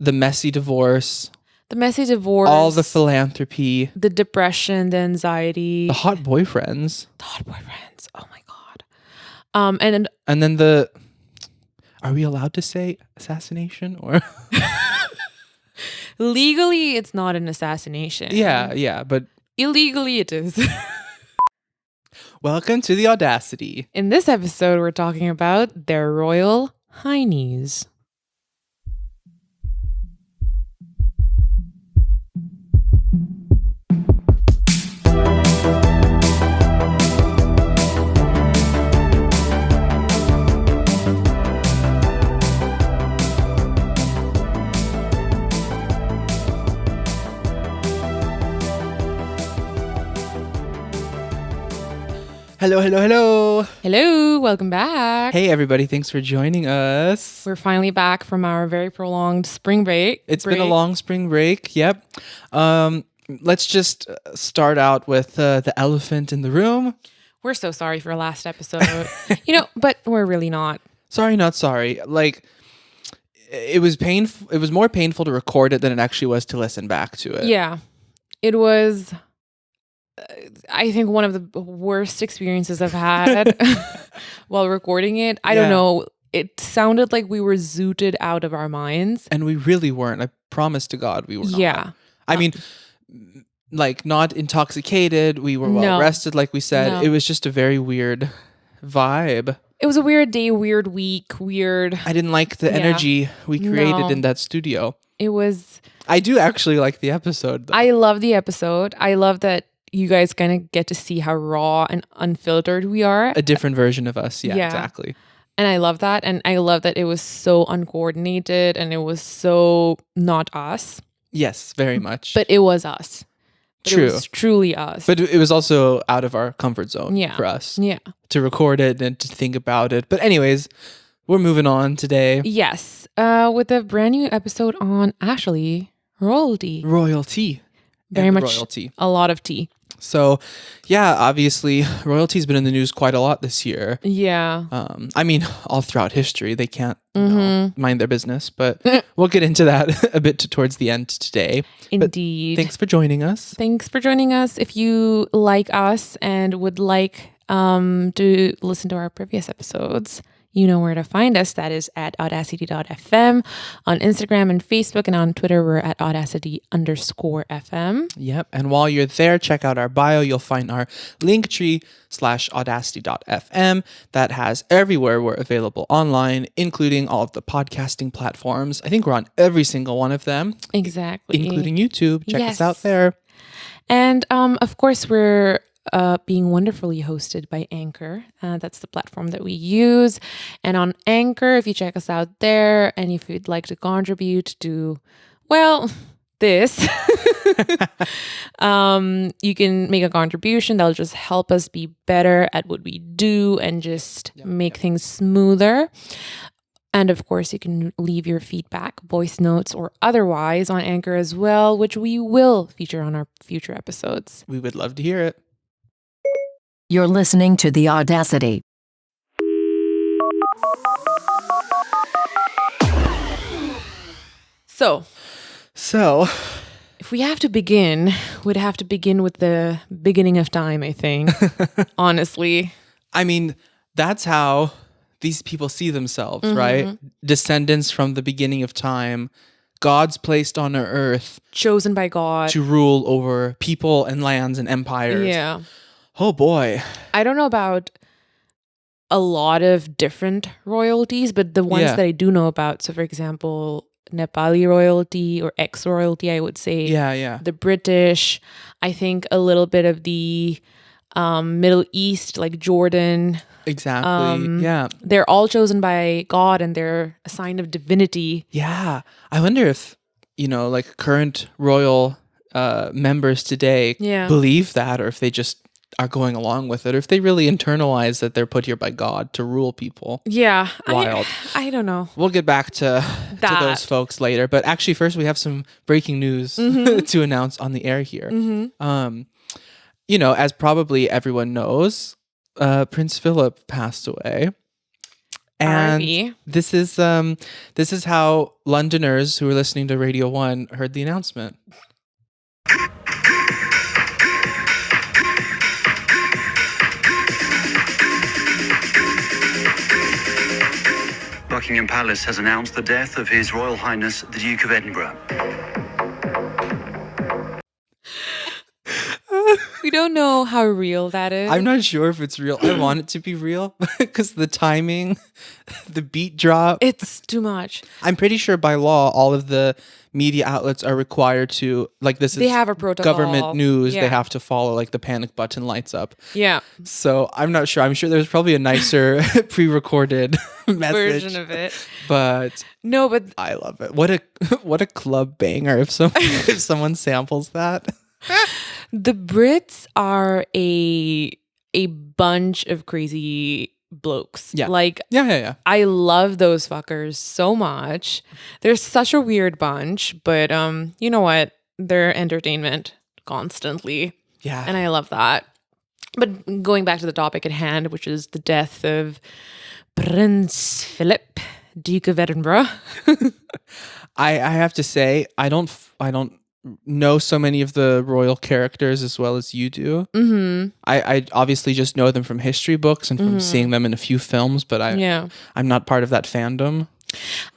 the messy divorce, all the philanthropy, the depression, the anxiety, the hot boyfriends. Oh my God. And then the, are we allowed to say assassination or? Legally, it's not an assassination. Yeah, but illegally it is. Welcome to the Audacity. In this episode, we're talking about their royal heinies. Hello. Hello, welcome back. Hey, everybody. Thanks for joining us. We're finally back from our very prolonged spring break. It's been a long spring break. Yep. Let's just start out with the elephant in the room. We're so sorry for our last episode. But we're really not. Sorry, not sorry. Like, it was painful. It was more painful to record it than it actually was to listen back to it. Yeah. It was, I think, one of the worst experiences I've had while recording it. I don't know. It sounded like we were zooted out of our minds. And we really weren't. I promise to God we were not. Yeah. I mean, like, not intoxicated. We were well rested, like we said. No. It was just a very weird vibe. It was a weird day, weird week, weird. I didn't like the energy we created in that studio. It was. I do actually like the episode, though. I love the episode. I love that you guys kind of get to see how raw and unfiltered we are. A different version of us. Yeah, exactly. And I love that. And I love that it was so uncoordinated and it was so not us. Yes, very much. But it was us. True. It was truly us. But it was also out of our comfort zone for us. Yeah. To record it and to think about it. But anyways, we're moving on today. Yes. With a brand new episode on Ashley Royalty. Very much royalty. A lot of tea. So, yeah, obviously, royalty's been in the news quite a lot this year. Yeah. I mean, all throughout history, they can't mind their business, but we'll get into that a bit towards the end today. Indeed. But thanks for joining us. If you like us and would like to listen to our previous episodes, you know where to find us. That is at audacity.fm on Instagram and Facebook, and on Twitter, we're at audacity_FM. Yep. And while you're there, check out our bio. You'll find our linktree/audacity.fm that has everywhere we're available online, including all of the podcasting platforms. I think we're on every single one of them. Exactly. Including YouTube. Check us out there. And of course, we're being wonderfully hosted by Anchor. That's the platform that we use. And on Anchor, if you check us out there, and if you'd like to contribute to, this, you can make a contribution that'll just help us be better at what we do and just make things smoother. And of course, you can leave your feedback, voice notes, or otherwise on Anchor as well, which we will feature on our future episodes. We would love to hear it. You're listening to the Audacity. So, if we have to begin, we'd have to begin with the beginning of time, I think, honestly. I mean, that's how these people see themselves, right? Descendants from the beginning of time, God's placed on our earth. Chosen by God. To rule over people and lands and empires. Yeah. Oh boy. I don't know about a lot of different royalties, but the ones that I do know about, so for example, Nepali royalty or ex-royalty, I would say. Yeah. The British, I think a little bit of the Middle East, like Jordan. Exactly. Yeah. They're all chosen by God and they're a sign of divinity. Yeah. I wonder if, like current royal members today believe that, or if they just are going along with it, or if they really internalize that they're put here by God to rule people. Yeah. Wild. I don't know. We'll get back to those folks later. But actually, first we have some breaking news to announce on the air here. As probably everyone knows, Prince Philip passed away. And R.I.P. this is how Londoners who are listening to Radio 1 heard the announcement. Buckingham Palace has announced the death of His Royal Highness the Duke of Edinburgh. We don't know how real that is. I'm not sure if it's real. I want it to be real because the timing, the beat drop. It's too much. I'm pretty sure by law, all of the media outlets are required to, like, this is They have a protocol. government news. Yeah. They have to follow, like, the panic button lights up. Yeah. So I'm not sure. I'm sure there's probably a nicer pre-recorded message Version of it. But No, but I love it. What a club banger if someone samples that. the Brits are a bunch of crazy blokes. Yeah. Like, Yeah. I love those fuckers so much. They're such a weird bunch, but you know what? They're entertainment constantly. Yeah. And I love that. But going back to the topic at hand, which is the death of Prince Philip, Duke of Edinburgh. I have to say, I don't know so many of the royal characters as well as you do. Mm-hmm. I obviously just know them from history books and from seeing them in a few films, but I'm not part of that fandom.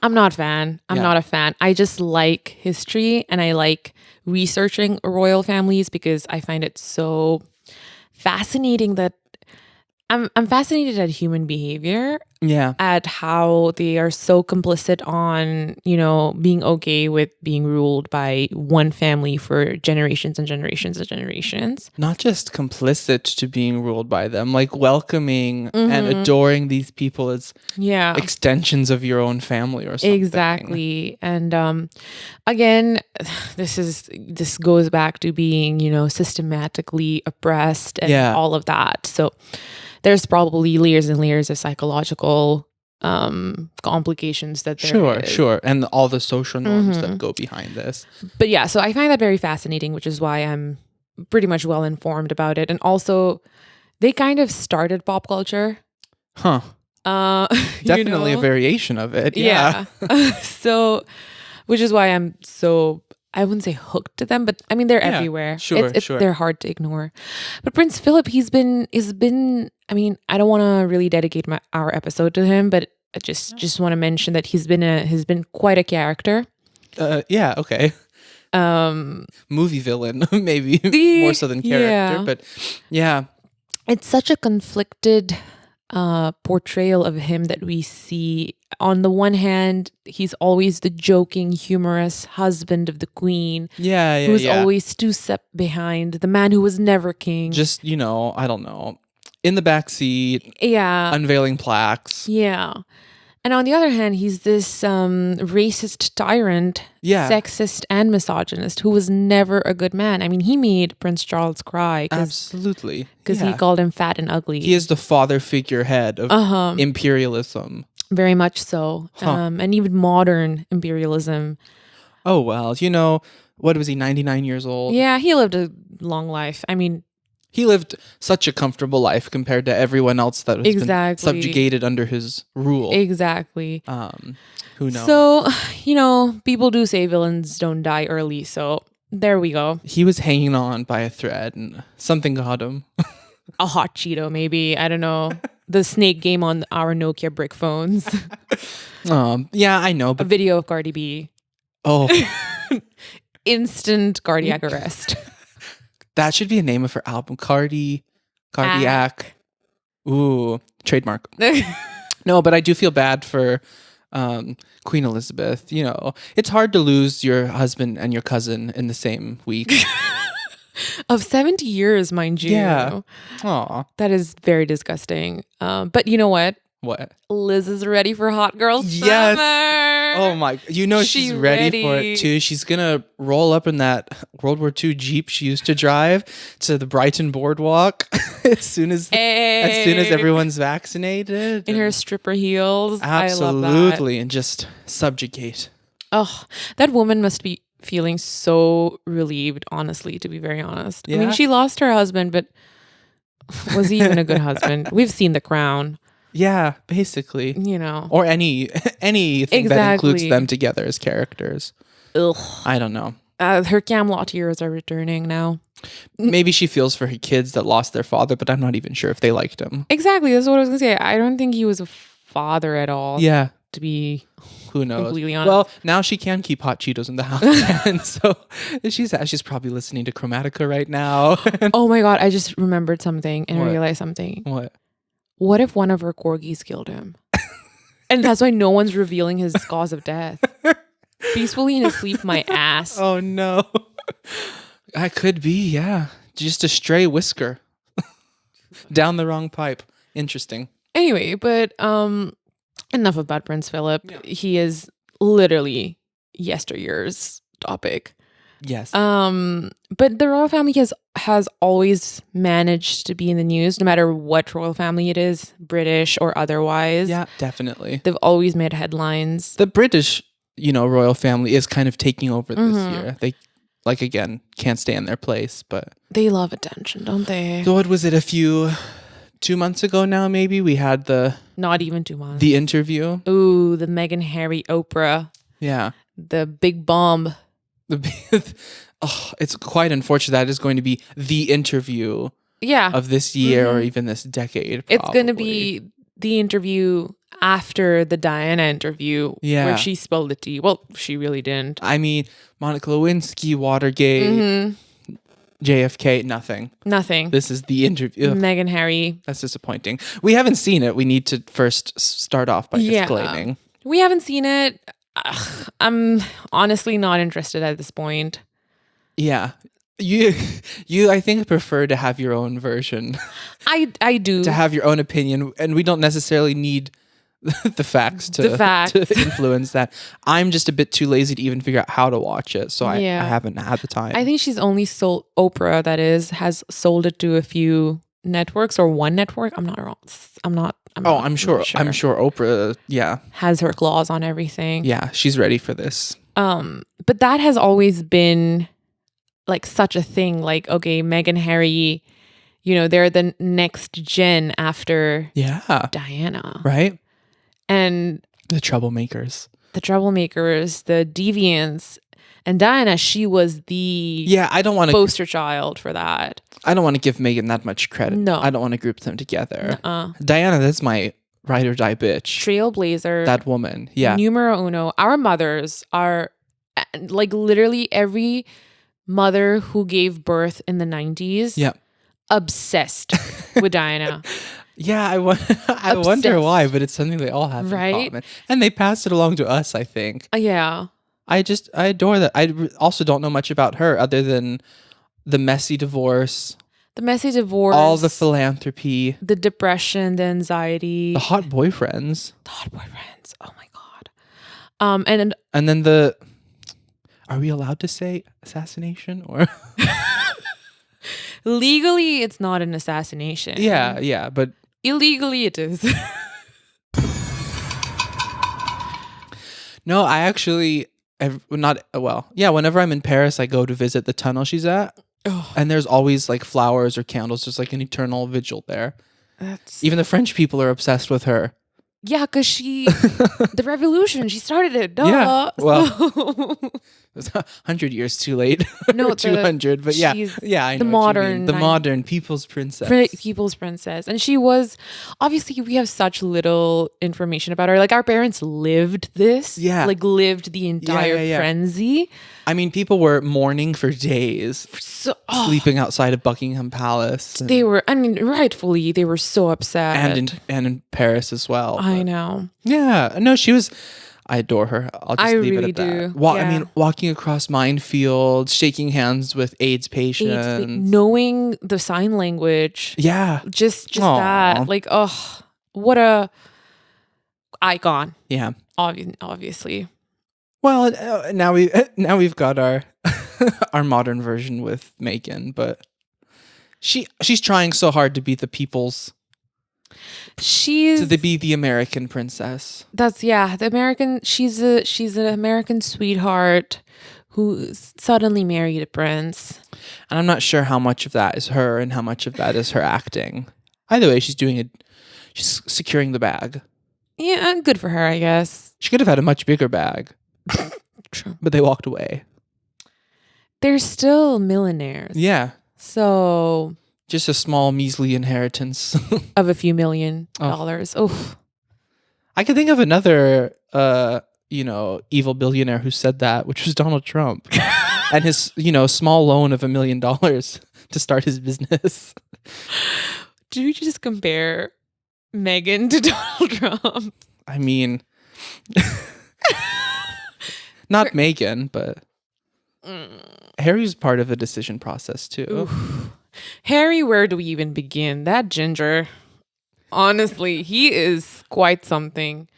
I'm not a fan. I just like history and I like researching royal families because I find it so fascinating that I'm fascinated at human behavior. Yeah. At how they are so complicit on, being okay with being ruled by one family for generations and generations and generations. Not just complicit to being ruled by them, like welcoming and adoring these people as extensions of your own family or something. Exactly. And again, this goes back to being, systematically oppressed and all of that. So there's probably layers and layers of psychological complications that there is. Sure. And all the social norms that go behind this. But yeah, so I find that very fascinating, which is why I'm pretty much well informed about it. And also, they kind of started pop culture. Huh. Definitely a variation of it. Yeah. So, which is why I'm so... I wouldn't say hooked to them, but I mean, they're everywhere. Sure. They're hard to ignore. But Prince Philip, he's been, I mean, I don't want to really dedicate our episode to him, but I just want to mention that he's been quite a character. Yeah. Okay. Movie villain, maybe more so than character, but yeah. It's such a conflicted portrayal of him that we see. On the one hand, he's always the joking, humorous husband of the queen. Who's always two steps behind, the man who was never king. Just, I don't know, in the backseat. Yeah. Unveiling plaques. Yeah. And on the other hand, he's this racist tyrant, sexist and misogynist who was never a good man. I mean, he made Prince Charles cry. Absolutely. Because he called him fat and ugly. He is the father figurehead of imperialism. Very much so. And even modern imperialism. Oh, well, what was he, 99 years old? Yeah, he lived a long life. I mean... He lived such a comfortable life compared to everyone else that has been subjugated under his rule. Exactly. Who knows? So, people do say villains don't die early, so there we go. He was hanging on by a thread and something got him. A hot Cheeto, maybe. I don't know. The snake game on our Nokia brick phones. Yeah, I know. But a video of Cardi B. Oh. Instant cardiac arrest. That should be a name of her album. Cardiac. Ooh, trademark. No, but I do feel bad for Queen Elizabeth. It's hard to lose your husband and your cousin in the same week. Of 70 years, mind you. Yeah. Aw. That is very disgusting. But you know what? What? Liz is ready for Hot Girl Summer. Yes. Oh my. She's ready for it too. She's going to roll up in that World War II Jeep she used to drive to the Brighton Boardwalk as soon as everyone's vaccinated. In her stripper heels. Absolutely. I love that. And just subjugate. Oh, that woman must be feeling so relieved, honestly, to be very honest. Yeah. I mean, she lost her husband, but was he even a good husband? We've seen The Crown. Yeah, basically. You know. Or anything that includes them together as characters. Ugh. I don't know. Her Camelot years are returning now. Maybe she feels for her kids that lost their father, but I'm not even sure if they liked him. Exactly. That's what I was going to say. I don't think he was a father at all. Yeah. To be who knows? Completely honest. Well, now she can keep hot Cheetos in the house. And so she's probably listening to Chromatica right now. Oh my God. I just remembered something and What? I realized something. What if one of her corgis killed him? And that's why no one's revealing his cause of death. Peacefully in his sleep, my ass. Oh no. I could be, yeah. Just a stray whisker. Down the wrong pipe. Interesting. Anyway, but enough about Prince Philip. Yeah. He is literally yesteryear's topic. Yes. But the royal family has always managed to be in the news, no matter what royal family it is, British or otherwise. Yeah, definitely. They've always made headlines. The British, royal family is kind of taking over this year. They, again, can't stay in their place, but they love attention, don't they? So what was it? 2 months ago now, maybe we had not even 2 months. The interview. Ooh, the Meghan, Harry, Oprah. Yeah. The big bomb. It's quite unfortunate that is going to be the interview. Yeah. Of this year or even this decade. Probably. It's going to be the interview after the Diana interview. Yeah. Where she spilled the tea. Well, she really didn't. I mean, Monica Lewinsky, Watergate. JFK, nothing. This is the interview. Meghan, Harry. That's disappointing. We haven't seen it. We need to first start off by disclaiming. We haven't seen it. I'm honestly not interested at this point. Yeah. You I think prefer to have your own version. I do. To have your own opinion, and we don't necessarily need the facts to influence that. I'm just a bit too lazy to even figure out how to watch it, so I haven't had the time. I think she's only sold Oprah, that is, has sold it to a few networks or one network. I'm not wrong. I'm sure Oprah, has her claws on everything. Yeah, she's ready for this. But that has always been such a thing. Okay, Meghan, Harry, they're the next gen after Diana, right? And the troublemakers, the deviants. And Diana, she was the I don't want to poster child for that. I don't want to give Meghan that much credit. No. I don't want to group them together. Diana, that's my ride or die bitch. Trailblazer. That woman. Yeah. Numero uno. Our mothers are literally every mother who gave birth in the 90s. Yeah. Obsessed with Diana. Yeah, I wonder why, but it's something they all have in common. And they passed it along to us, I think. Yeah. I adore that. I also don't know much about her other than the messy divorce. All the philanthropy. The depression, the anxiety. The hot boyfriends. Oh my God. And then are we allowed to say assassination or? Legally, it's not an assassination. Yeah, but illegally it is. No, I actually whenever I'm in Paris, I go to visit the tunnel she's at. Oh. And there's always flowers or candles, just an eternal vigil there. Even the French people are obsessed with her. Yeah, because the revolution, she started it. Duh. Yeah, well, it's 100 years too late. No, 200, but I know the modern people's princess. People's princess. And she was, obviously, we have such little information about her. Our parents lived this. Yeah. Lived the entire frenzy. I mean, people were mourning for days, sleeping outside of Buckingham Palace. They were, rightfully, they were so upset. And in Paris as well. I know. Yeah. No, I adore her. I'll just leave it at that. I mean, walking across minefields, shaking hands with AIDS patients. Knowing the sign language. Yeah. Just that. What a icon. Yeah. Obviously. Well, now we've got our our modern version with Meghan, but she's trying so hard to be the people's. To be the American princess. The American. She's an American sweetheart who suddenly married a prince. And I'm not sure how much of that is her and how much of that is her acting. Either way, she's doing She's securing the bag. Yeah, good for her, I guess. She could have had a much bigger bag. True. But they walked away. They're still millionaires. Yeah. So just a small measly inheritance of a few $1 million. Oh. I could think of another evil billionaire who said that, which was Donald Trump. And his, small loan of $1 million to start his business. Did we just compare Meghan to Donald Trump? I mean, not Meghan, but Harry's part of the decision process too. Oof. Harry, where do we even begin? That ginger, honestly, he is quite something.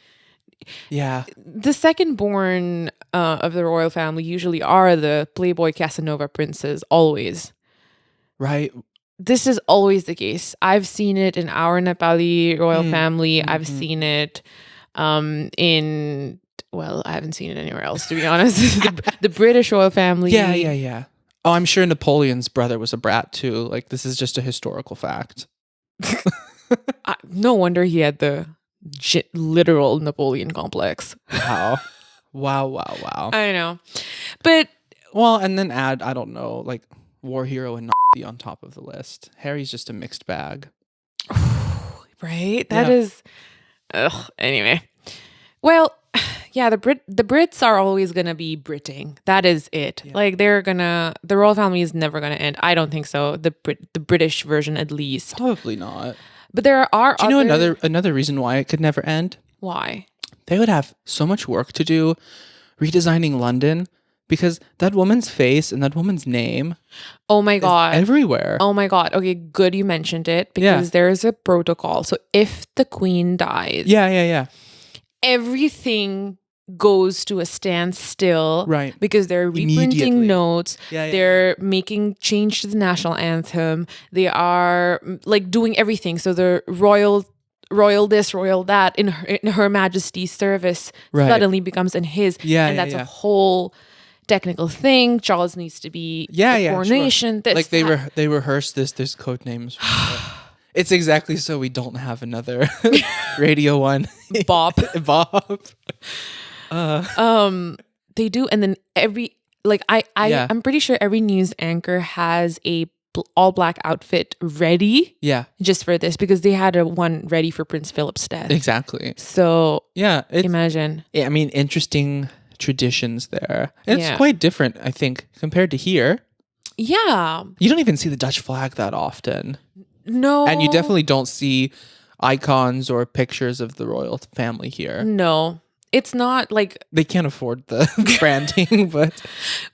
Yeah. The second born of the royal family usually are the Playboy Casanova princes, always. Right. This is always the case. I've seen it in our Nepali royal family. Mm-hmm. I've seen it I haven't seen it anywhere else, to be honest. the British royal family. Yeah. Oh, I'm sure Napoleon's brother was a brat too. Like, this is just a historical fact. No wonder he had the literal Napoleon complex. Wow. I know. But... Well, and then add, I don't know, like war hero and Nazi on top of the list. Harry's just a mixed bag. Right? That is... Ugh. Anyway. Well... Yeah, the Brits are always gonna be Briting. That is it. Yeah. Like the royal family is never gonna end. I don't think so. The British version, at least. Probably not. But there are. Do you know another reason why it could never end? Why? They would have so much work to do, redesigning London, because that woman's face and that woman's name. Oh my god! Everywhere. Oh my god! Okay, good you mentioned it because there is a protocol. So if the Queen dies, yeah, everything goes to a standstill, right? Because they're reprinting notes, they're yeah. making change to the national anthem, they are like doing everything. So the royal this, royal that in Her Majesty's service suddenly becomes in his, and that's a whole technical thing. Charles needs to be coronation. Sure. Like they rehearse this. There's code names. It's exactly so we don't have another Radio 1 Bob. They do, and then I'm pretty sure every news anchor has a all black outfit ready. Yeah, just for this because they had one ready for Prince Philip's death. Exactly. So imagine. I mean, interesting traditions there. It's quite different, I think, compared to here. Yeah, you don't even see the Dutch flag that often. No, and you definitely don't see icons or pictures of the royal family here. No. It's not like... They can't afford the branding, but...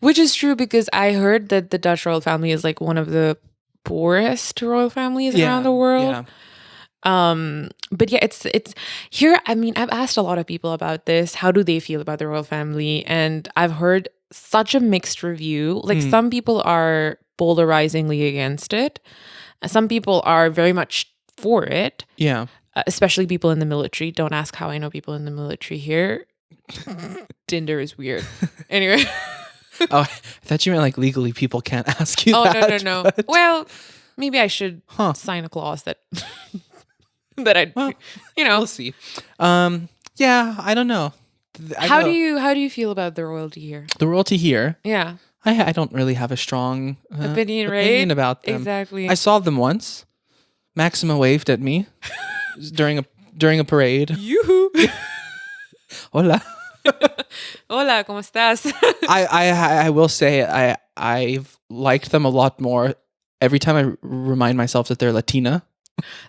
Which is true because I heard that the Dutch royal family is like one of the poorest royal families around the world. Yeah. But yeah, it's here. I mean, I've asked a lot of people about this. How do they feel about the royal family? And I've heard such a mixed review. Like some people are polarizingly against it. Some people are very much for it. Yeah. Especially people in the military. Don't ask how I know people in the military here. Tinder is weird. Anyway. Oh, I thought you meant like legally people can't ask you that. Oh, no. But... Well, maybe I should sign a clause that we'll see. Yeah, I don't know. How do you feel about the royalty here? The royalty here? Yeah. I don't really have a strong opinion about them. Exactly. I saw them once. Maxima waved at me during a parade. Yoo-hoo. Hola. Hola, ¿cómo estás? I will say I've liked them a lot more every time I remind myself that they're Latina.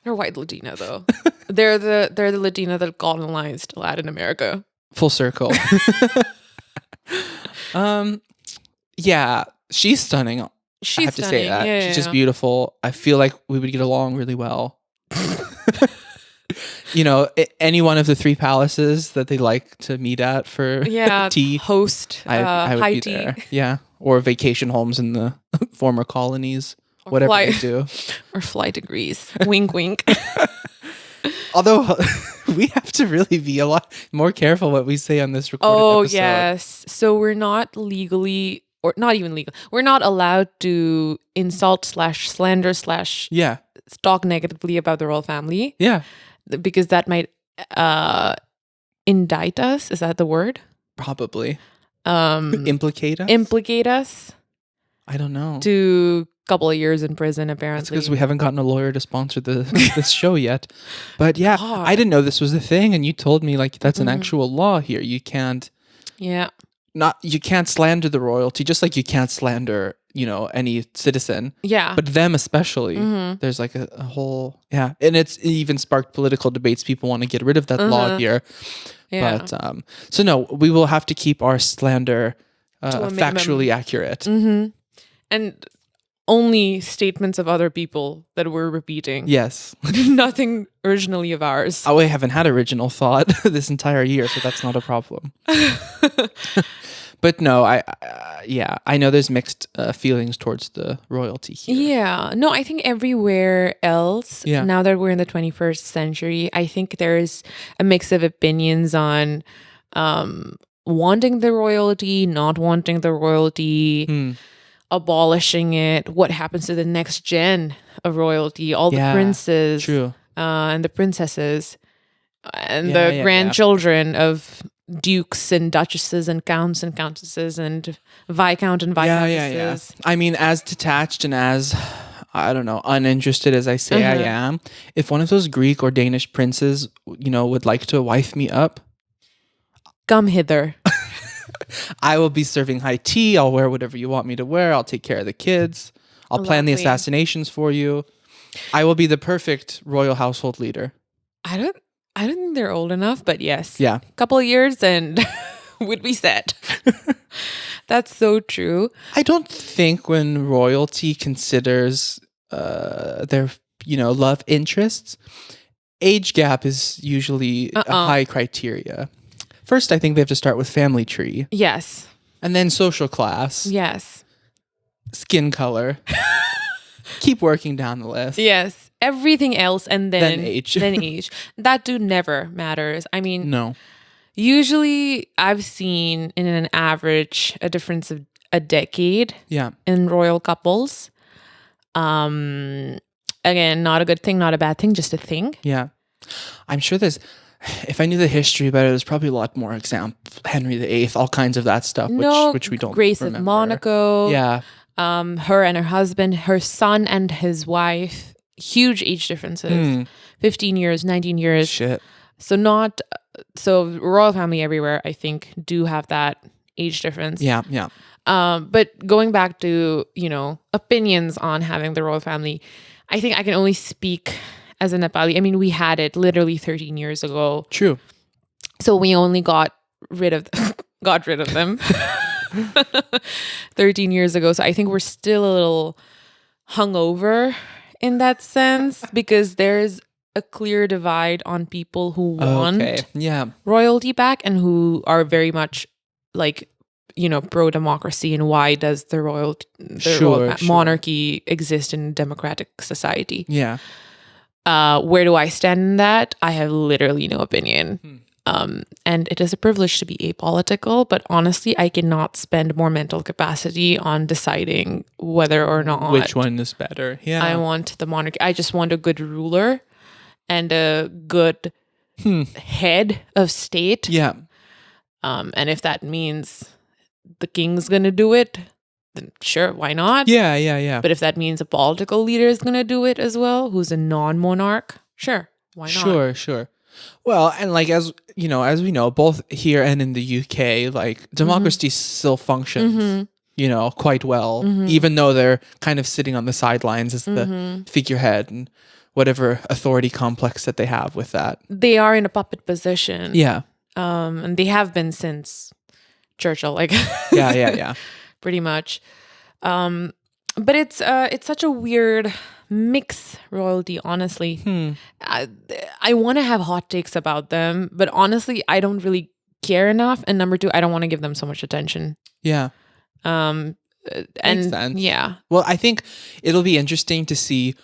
They're white Latina though. they're the Latina that colonized Latin America. Full circle. Yeah, she's stunning. I have to say that. She's just beautiful. I feel like we would get along really well. Any one of the 3 palaces that they like to meet at for tea. Host I would high be tea. There. Yeah. Or vacation homes in the former colonies. Or whatever they do. Or fly to Greece. Wink, wink. Although we have to really be a lot more careful what we say on this recorded episode. Yes. So we're not legally... Or not even legal. We're not allowed to insult / slander / talk negatively about the royal family. Yeah. because that might indict us. Is that the word? Probably. Implicate us? Implicate us. I don't know. To a couple of years in prison, apparently. That's because we haven't gotten a lawyer to sponsor this show yet. But yeah, God. I didn't know this was a thing, and you told me like that's an actual law here. You can't. Yeah. You can't slander the royalty, just like you can't slander, any citizen. Yeah. But them especially. There's like a whole and it even sparked political debates. People want to get rid of that law here. Yeah. But so no, we will have to keep our slander factually accurate. And only statements of other people that we're repeating. Yes. Nothing originally of ours. I haven't had original thought this entire year, so that's not a problem. But no, I know there's mixed feelings towards the royalty here. Yeah. No, I think everywhere else, now that we're in the 21st century, I think there's a mix of opinions on wanting the royalty, not wanting the royalty, abolishing it, what happens to the next gen of royalty, all the princes and the princesses and the grandchildren of dukes and duchesses and counts and countesses and viscount and viscountesses. I mean, as detached and as, I don't know, uninterested as I say I am, if one of those Greek or Danish princes, would like to wife me up, come hither. I will be serving high tea. I'll wear whatever you want me to wear. I'll take care of the kids. I'll plan the assassinations for you. I will be the perfect royal household leader. I don't think they're old enough, but yes. Yeah. A couple of years and would be set. That's so true. I don't think when royalty considers their, love interests, age gap is usually a high criteria. First, I think they have to start with family tree. Yes. And then social class. Yes. Skin color. Keep working down the list. Yes. Everything else and then age. Then age. That never matters. I mean, no. Usually I've seen in an average a difference of a decade in royal couples. Again, not a good thing, not a bad thing, just a thing. Yeah. I'm sure if I knew the history about it, there's probably a lot more example. Henry VIII, all kinds of that stuff, which we don't Grace remember. of Monaco. Yeah. Her and her husband, her son and his wife, huge age differences. 15 years, 19 years. Shit. So royal family everywhere, I think, do have that age difference. Yeah. But going back to, opinions on having the royal family, I think I can only speak as a Nepali. I mean, we had it literally 13 years ago. True. So we only got rid of them 13 years ago. So I think we're still a little hungover in that sense because there's a clear divide on people who want royalty back and who are very much like, pro-democracy and why does the royal monarchy exist in a democratic society. Yeah. Where do I stand in that? I have literally no opinion. And it is a privilege to be apolitical, but honestly, I cannot spend more mental capacity on deciding whether or not which one is better. Yeah. I want the monarchy. I just want a good ruler and a good head of state. Yeah. And if that means the king's going to do it, then sure, why not? Yeah. But if that means a political leader is going to do it as well, who's a non-monarch, sure, why not? Sure. Well, and like as we know, both here and in the UK, like democracy still functions, quite well, even though they're kind of sitting on the sidelines as the figurehead and whatever authority complex that they have with that. They are in a puppet position. Yeah. And they have been since Churchill, like yeah. Pretty much. But it's such a weird mix royalty, honestly. I want to have hot takes about them, but honestly, I don't really care enough. And number two, I don't want to give them so much attention. Yeah. Makes sense. Yeah. Well, I think it'll be interesting to see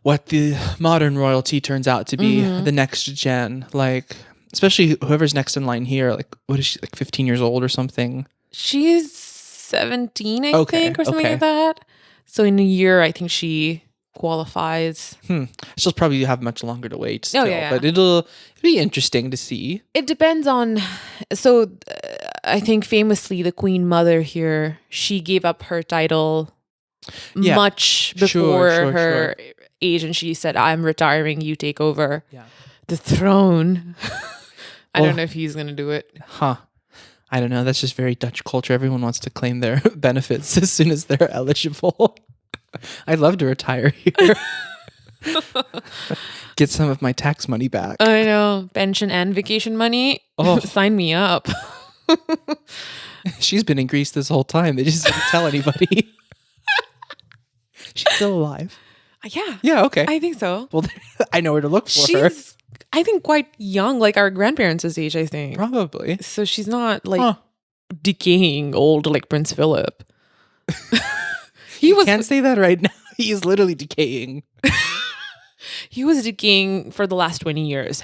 what the modern royalty turns out to be, the next gen, like especially whoever's next in line here. Like, what is she, like 15 years old or something? She's 17, I think, or something like that. So in a year, I think she qualifies. She'll probably have much longer to wait still, yeah. but it'll be interesting to see. It depends on. So I think famously the Queen Mother here, she gave up her title much before her age, and she said, "I'm retiring. You take over the throne." I don't know if he's gonna do it. I don't know. That's just very Dutch culture. Everyone wants to claim their benefits as soon as they're eligible. I'd love to retire here. Get some of my tax money back. I know. Pension and vacation money. Oh. Sign me up. She's been in Greece this whole time. They just didn't tell anybody. She's still alive. Yeah. Yeah, okay. I think so. Well, I know where to look for her. She's, I think, quite young, like our grandparents' age, I think. Probably. So she's not like decaying old like Prince Philip. You can't say that right now. He is literally decaying. He was decaying for the last 20 years.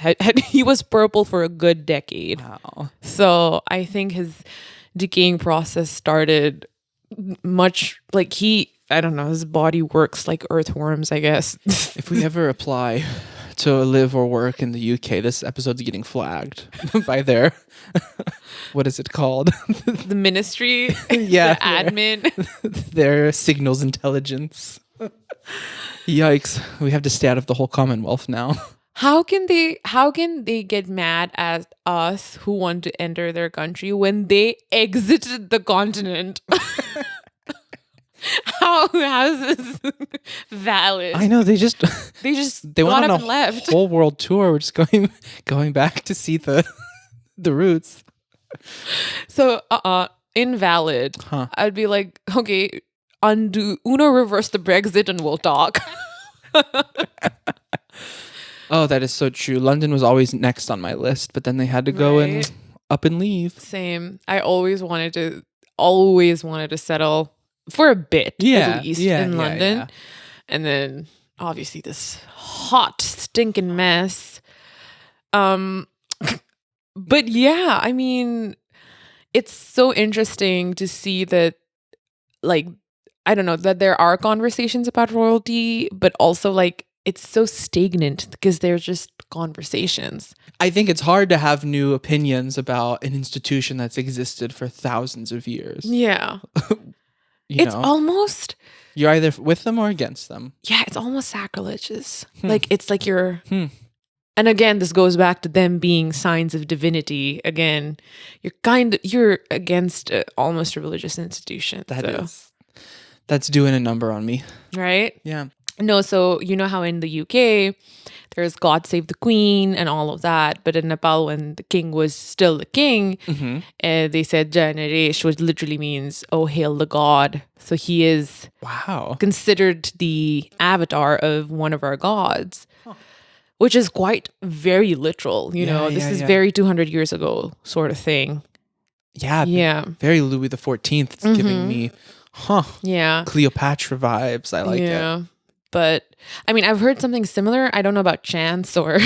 He was purple for a good decade. Wow. So I think his decaying process started much like I don't know, his body works like earthworms, I guess. If we ever apply to live or work in the UK, this episode's getting flagged by their, what is it called? The ministry? Yeah. The admin? Their signals intelligence. Yikes. We have to stay out of the whole Commonwealth now. How can they get mad at us who want to enter their country when they exited the continent? How is this valid? I know they went on up and left. Whole world tour. We're just going back to see the roots. So invalid. I'd be like, okay, reverse the Brexit and we'll talk. Oh, that is so true. London was always next on my list, but then they had to go and up and leave. Same. I always wanted to settle for a bit, at least, in London. Yeah. And then obviously this hot, stinking mess. But yeah, I mean, it's so interesting to see that, like, I don't know, that there are conversations about royalty, but also like it's so stagnant because they're just conversations. I think it's hard to have new opinions about an institution that's existed for thousands of years. Yeah. It's almost... You're either with them or against them. Yeah, it's almost sacrilegious. Like, it's like you're... And again, this goes back to them being signs of divinity. Again, you're against almost a religious institution. That's doing a number on me. Right? Yeah. No, so you know how in the UK, there's God Save the Queen and all of that. But in Nepal, when the king was still the king, they said Janaresh, which literally means, oh, hail the god. So he is considered the avatar of one of our gods, which is quite very literal. You know, this is very 200 years ago sort of thing. Yeah. Yeah. Very Louis XIV. It's giving me, Cleopatra vibes. I like it. But I mean, I've heard something similar. I don't know about chance or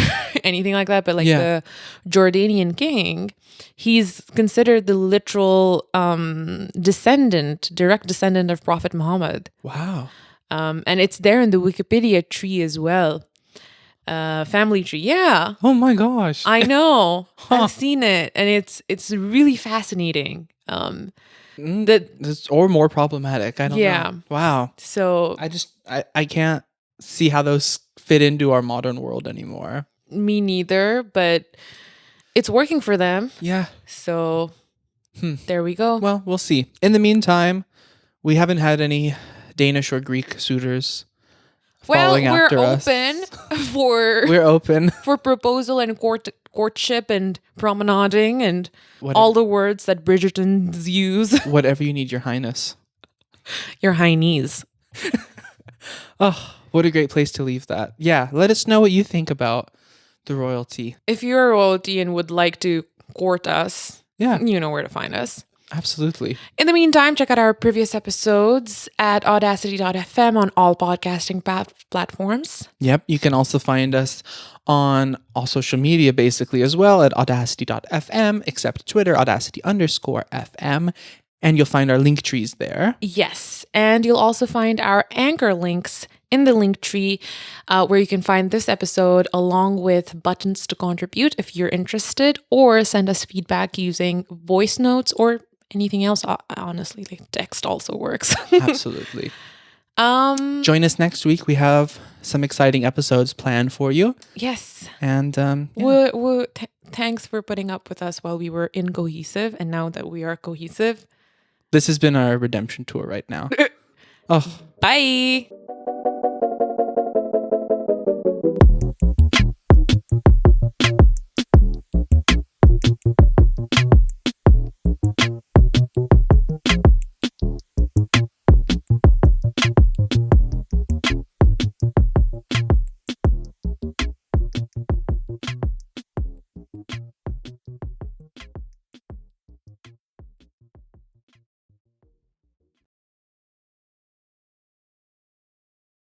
anything like that, but like the Jordanian king, he's considered the literal direct descendant of Prophet Muhammad. Wow. And it's there in the Wikipedia tree as well. Family tree. Yeah. Oh my gosh. I know. I've seen it. And it's really fascinating. Or more problematic. I don't know. Wow. So I can't see how those fit into our modern world anymore. Me neither, but it's working for them. Yeah. So there we go. Well, we'll see. In the meantime, we haven't had any Danish or Greek suitors following after us. We're open for proposal and courtship and promenading and all the words that Bridgertons use. Whatever you need, Your Highness. Your high knees. Oh, what a great place to leave that. Yeah, let us know what you think about the royalty. If you're royalty and would like to court us, you know where to find us. Absolutely. In the meantime, check out our previous episodes at audacity.fm on all podcasting platforms. Yep. You can also find us on all social media basically as well at audacity.fm, except Twitter, audacity_FM. And you'll find our link trees there. Yes. And you'll also find our anchor links in the link tree where you can find this episode along with buttons to contribute if you're interested, or send us feedback using voice notes or anything else. Honestly, like text also works. Absolutely. Join us next week. We have some exciting episodes planned for you. Yes. And thanks for putting up with us while we were incohesive, and now that we are cohesive. This has been our redemption tour right now. Oh. Bye.